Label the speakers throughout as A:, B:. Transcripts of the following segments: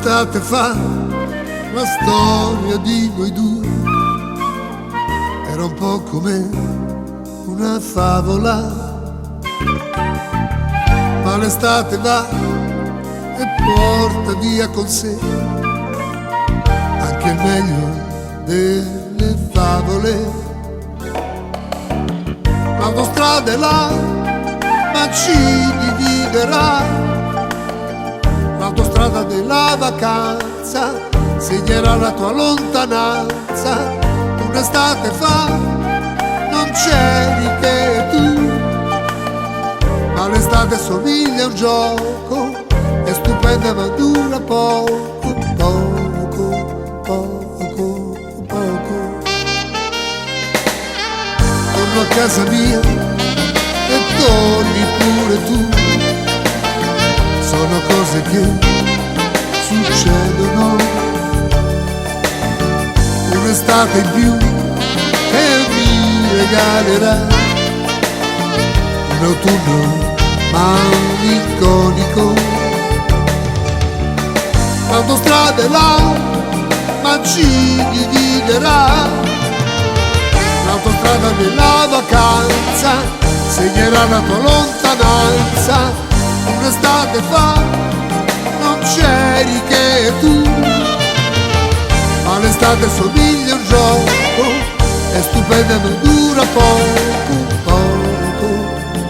A: Un'estate fa la storia di noi due era un po' come una favola, ma l'estate va e porta via con sé anche il meglio delle favole. L'autostrada è là, ma ci dividerà. L'autostrada della vacanza segnerà la tua lontananza. Un'estate fa non c'eri che tu, ma l'estate somiglia a un gioco, è stupenda ma dura poco, poco, poco, poco. Torno a casa mia e torni pure tu, sono cose che succedono. Un'estate in più che mi regalerà un autunno malinconico. L'autostrada è là, ma ci dividerà. L'autostrada della vacanza segnerà la tua lontananza. Un'estate fa non c'eri che tu, ma l'estate somiglia a un gioco, è stupenda ma dura poco, poco,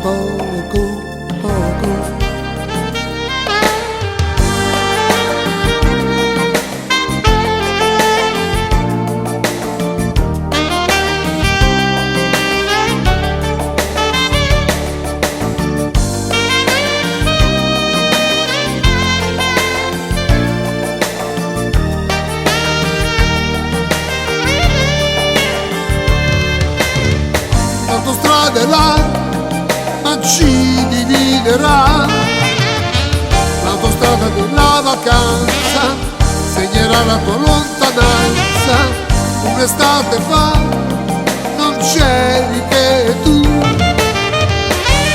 A: poco, poco. L'autostrada è là, ma ci dividerà. L'autostrada della vacanza segnerà la tua lontananza. Un'estate fa non c'eri che tu,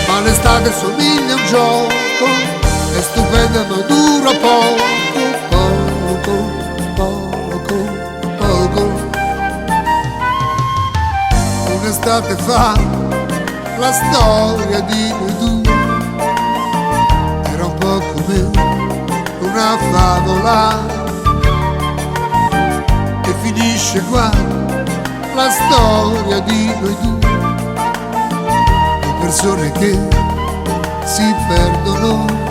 A: ma l'estate somiglia a un gioco, è stupenda ma dura poco, poco, poco, poco. Un'estate fa la storia di noi due era un po' come una favola e finisce qua la storia di noi due, le persone che si perdono.